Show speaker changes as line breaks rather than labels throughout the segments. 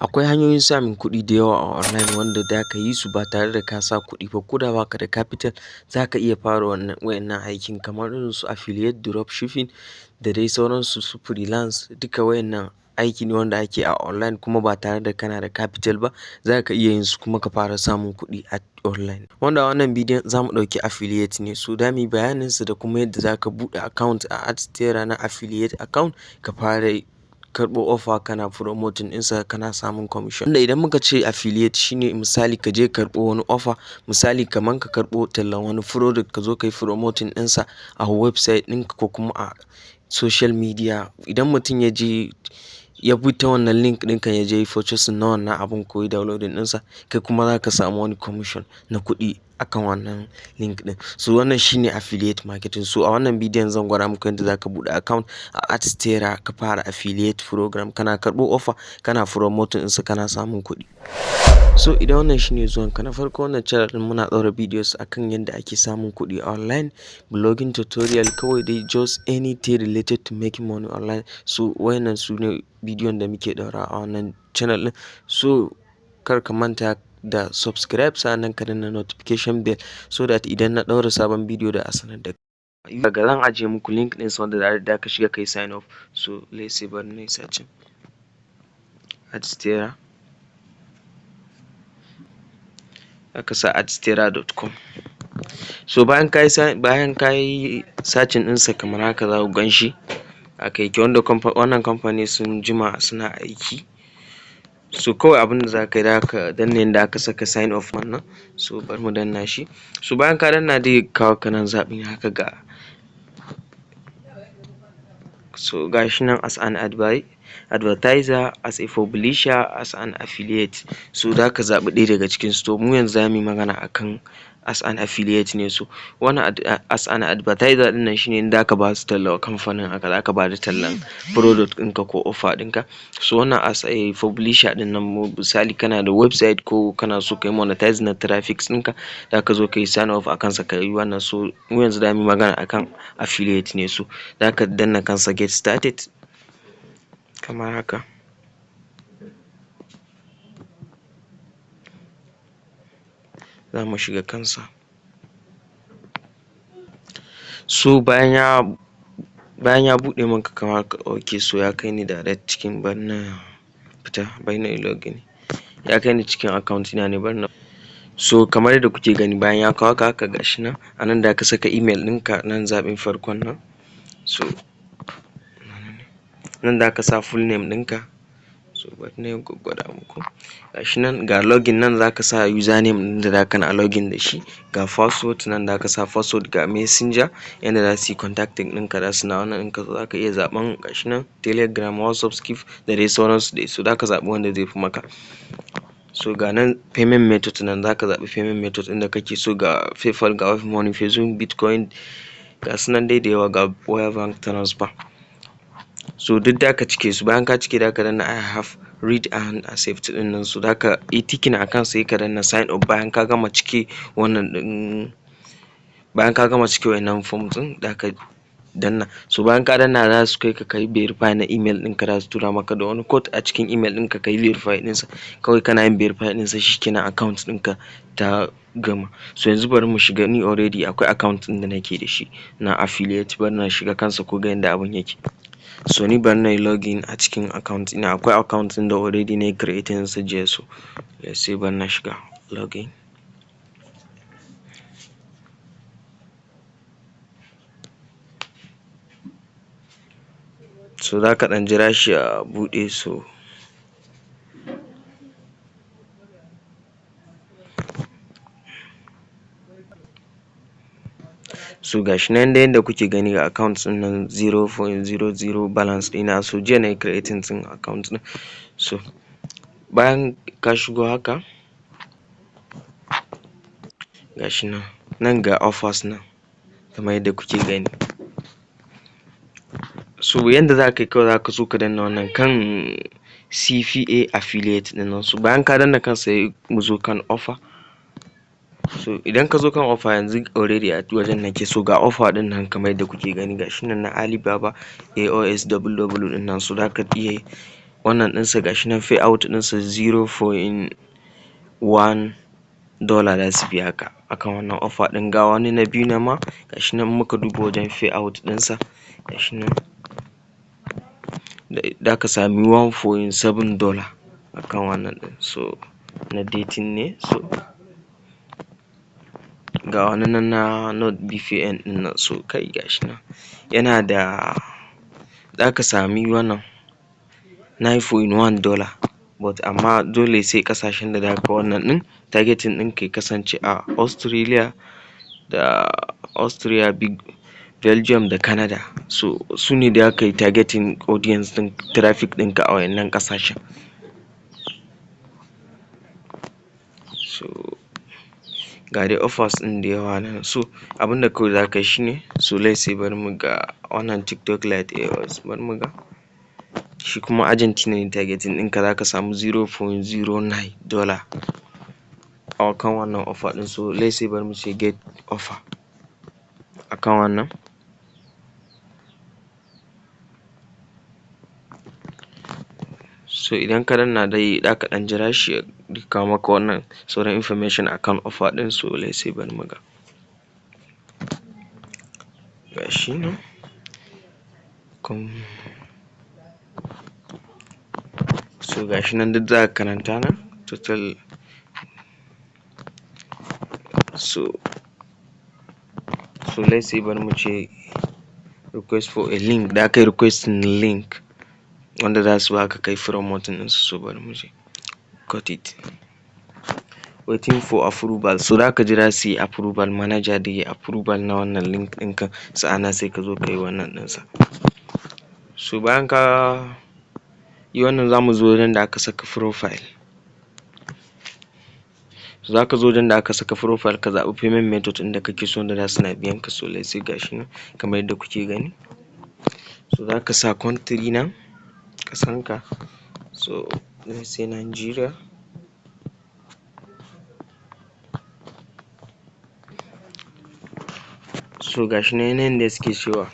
Akwai hanyoyin samun kuɗi da yawa a online wanda za ka yi su ba tare da ka sa kuɗi ba. Ko da ba ka da capital za ka iya fara wayannan aikin kamar irin su affiliate, dropshipping da dai sauransu, su freelance. Duka wayannan aiki ne wanda ake a online kuma ba tare da kana da capital ba. Za ka iya yin su kuma ka fara samun kuɗi a online. Wanda a wannan bidiyon za mu ɗauki affiliate ne. So za mu yi bayanin su da kuma yadda za ka buɗe account a Adsterra na affiliate account ka fara karɓo offer kana promoting ɗinsa kana samun commission. Wanda idan muka ce affiliate shine misali ka je karɓo wani offer, misali kaman ka karɓo tallan wani product ka zo ka yi promoting ɗinsa a website ɗinka ko kuma a social media. Idan mutum ya je ya bi ta wannan link ɗinka ya je yi purchasing na wannan abun ko yi downloading ɗinsa, kai kuma za ka samu wani commission na kuɗi akan wannan link ɗin. So wannan shine affiliate marketing. So a wannan bidiyon zan gwada muku yadda za ka buɗe account a Adsterra ka fara affiliate program kana karɓo offer kana promoting ɗinsa kana samun kuɗi. So idan wannan shine zuwanka na farko wannan channel ɗin muna ɗaura videos akan yadda ake samun kuɗi online, blogging tutorial, kawai dai just anything related to making money online. So wayannan su ne bidiyon da muke ɗaura a wannan channel ɗin. So kar ka manta da subscribe sannan ka danna notification bell so that idan na ɗaura sabon bidiyo da a sanar da kai. Daga zan ajiye muku link ɗin wanda da ka shiga kai sign up. So let's say bari na yi searching Adsterra. Aka sa adsterra.com. So bayan ka yi searching ɗinsa kamar haka za ku gan shi aka yake, wanda wannan company sun jima suna aiki. So kawai abin da za ka yi, za ka danna yadda aka saka sign off wannan. So bari mu danna shi. So bayan ka danna dai kawo ka nan zaɓin haka ga. So ga shi nan as an advertiser, as a publisher, as an affiliate. So za ka zaɓi ɗaya daga cikin su. To mu yanzu za mu yi magana akan as an affiliate ne. So wannan as an advertiser ɗin nan shine in za ka ba su talla wa kamfanin haka, za ka ba da tallan product ɗinka ko offer ɗinka. So wannan as a publisher ɗin nan misali kana da website ko kana so ka yi monetize na traffic ɗinka, za ka zo ka yi sign off a kansa ka yi wannan. So mu yanzu za mu yi magana akan affiliate ne. So za ka danna kansa get started kamar haka. Za mu shiga kansa. So bayan ya buɗe maka kamar haka, okay, so ya kai ni direct cikin, bari na fita, bari na yi login. Ya kai ni cikin account ina ne, bari na. So kamar yadda kuke gani bayan ya kawo ka haka gashi nan, a nan da ka saka email ɗinka nan zaɓin farkon nan. So nan da ka sa full name ɗinka. So bari na yi gwaggwada muku. Gashi nan ga login nan za ka sa username ɗin da za ka na login da shi. Ga password nan da ka sa password, ga messenger yanda za su yi contacting ɗinka, za su na wannan ɗinka. So za ka iya zaɓen gashi nan telegram, whatsapp, skiff da dai sauransu dai. So za ka zaɓi wanda zai fi maka. So ga nan payment method nan za ka zaɓi payment method ɗin da kake so. Ga PayPal, ga Wave Money, Facebook, Bitcoin, ga su nan dai da yawa, ga wire bank transfer. So duk da ka cike su, bayan ka cike da ka danna I have read and accept ɗin nan. So da ka yi ticking akan sai ka danna sign up bayan ka gama cike wannan ɗin, bayan ka gama cike wannan form ɗin da ka danna. So bayan ka danna za su kai ka kai verify na email ɗinka, za su tura maka da wani code a cikin email ɗinka ka yi verify ɗinsa. Kawai kana yin verify ɗinsa shikenan account ɗinka ta gama. So yanzu bari mu shiga, ni already akwai account ɗin da nake da shi na affiliate, bari na shiga kansa ko ga yanda abun yake. So ni bari na yi login a cikin account ina, akwai account ɗin da already na yi creating ɗinsa jiya. So let's say bari na shiga login. So za ka ɗan jira shi a buɗe. So gashi nan da yadda kuke gani ga account ɗin nan 0.00 balance ɗina. So jiya na yi creating ɗin account ɗin. So bayan ka shigo haka gashi nan ga offers nan kamar yadda kuke gani. So yanda za ka yi kawai za ka so ka danna wannan kan CPA affiliate ɗin nan. So bayan ka danna kansa sai mu zo kan offer. So idan ka zo kan offer yanzu already a wajen nake. So ga offer ɗin nan kamar yadda kuke gani gashi nan na Alibaba AOS double ɗin nan. So za ka iya wannan ɗinsa gashi nan payout ɗinsa $0.1 za su biya ka akan wannan offer ɗin. Ga wani na biyu nan ma gashi nan muka duba wajen payout ɗinsa gashi nan da ka sami $1.7 akan wannan ɗin. So na dating ne. So ga wani nan na Node VPN ɗin nan, so kai gashi nan yana da za ka sami wannan $9.1 but amma dole sai ƙasashen da za ka wannan ɗin targeting ɗin ka ya kasance a Australia da Belgium da Canada. So su ne da aka yi targeting audience ɗin traffic ɗinka a waƴannan ƙasashen. So ga dai offers ɗin da yawa nan. So abinda kawai za ka yi shine, so let's say bari mu ga wannan TikTok Lite AOS, bari mu ga shi kuma Argentina ne targeting ɗinka, za ka samu $0.09 a kan wannan offer ɗin. So let's say bari mu ce get offer akan wannan. So idan ka danna dai za ka ɗan jira shi ya kawo maka wannan sauran information akan offer ɗin. So let's say bari mu ga gashi nan so gashi nan duk za ka karanta nan total. So let's say bari mu ce request for a link, da kai requesting link wanda za su baka kai promoting ɗinsu. So bari mu ce got it, waiting for approval. So za ka jira su yi approval, manager da yi approval na wannan link ɗinka, sa'annan sai ka zo ka yi wannan ɗinsa. So bayan ka yi wannan za mu zo wajen da aka saka profile. So za ka zo wajen da aka saka profile ka zaɓi payment method ɗin da kake so wanda za su na biyan ka. So let's say gashi nan kamar yadda kuke gani. So za ka sa country nan ƙasanka, so let's say Nigeria. So gashi nan yanayin da suke cewa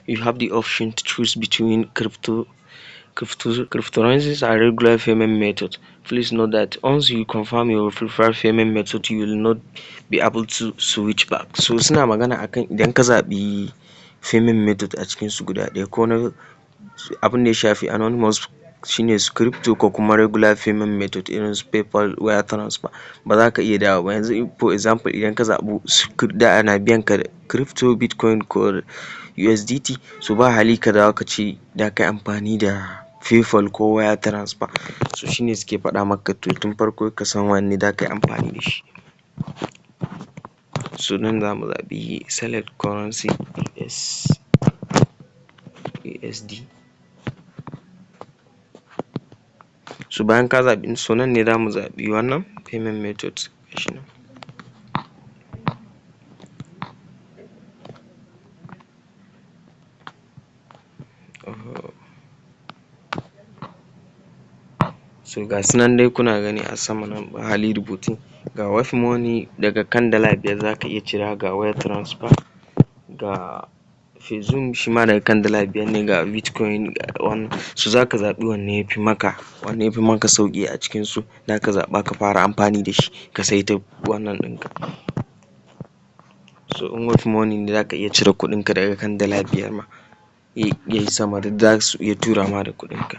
you have the option to choose between cryptocurrencies and regular payment method. Please note that once you confirm your preferred payment method, you will not be able to switch back. So suna magana akan idan ka zaɓi payment method a cikin su guda ɗaya, ko na abin da ya shafi anonymous shine su crypto ko kuma regular payment method irin su PayPal, wire transfer, ba za ka iya dawowa ba. Yanzu for example idan ka zaɓi da ana biyan ka da crypto, Bitcoin ko USDT, so ba hali ka dawo ka ce da ka yi amfani da PayPal ko wire transfer. So shine suke faɗa maka to tun farko ka san wanne za ka yi amfani da shi. So nan za mu zaɓi select currency USD. So bayan ka zaɓi, so nan ne za mu zaɓi wannan payment method gashi nan. So ga su nan dai kuna gani a sama nan ba hali rubutun, ga wave money daga kan $5 za ka iya cira, ga wire transfer, ga Zoom shi ma daga kan $5 ne, ga Bitcoin, ga wannan. So za ka zaɓi wanne ya fi maka sauƙi a cikin su, za ka zaɓa ka fara amfani da shi ka saita wannan ɗinka. So in wave money ne za ka iya cire kuɗinka daga kan $5 ma yayi sama, duk za su iya tura ma da kuɗinka.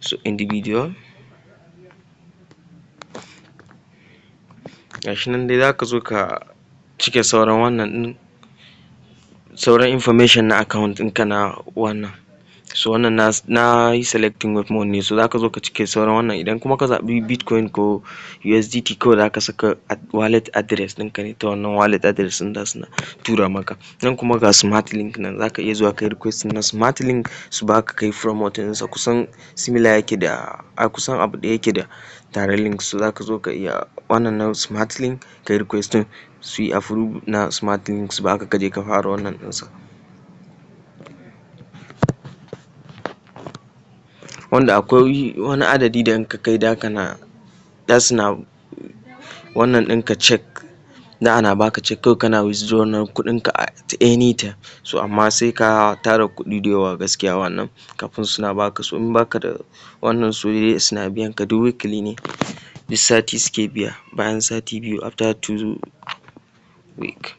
So individual gashi nan dai za ka zo ka cike sauran wannan ɗin, sauran information na account ɗinka na wannan. So wannan na yi selecting wave money, so za ka zo ka cike sauran wannan. Idan kuma ka zaɓi Bitcoin ko USDT, kawai za ka saka wallet address ɗinka ne, ta wannan wallet address ɗin za su na tura maka. Nan kuma ga smart link nan, za ka iya zuwa kai request na smart link su baka kai promoting ɗinsa. Kusan similar yake da kusan abu ɗaya yake da tare link. So za ka zo ka iya wannan na smart link kai request su yi approve na smart link su baka ka je ka fara wannan ɗinsa. Wanda akwai wani adadi da in ka kai za su na wannan ɗinka check da ana baka check kawai kana withdraw na kuɗinka at any time. So amma sai ka tara kuɗi da yawa gaskiya wannan kafin suna baka. So in baka da wannan su dai suna biyan ka duk weekly ne, duk sati suke biya bayan sati biyu after 2 week.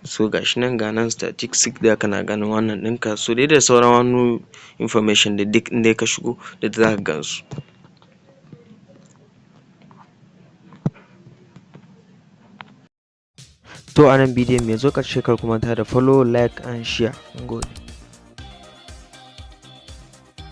So gashi nan ga nan statistics da kana ganin wannan ɗinka. So dai da sauran wani information da duk inda ka shigo da za ka gansu. To a nan bidiyon mai zo ƙarshe kar ku manta da follow, like and share. Mun gode.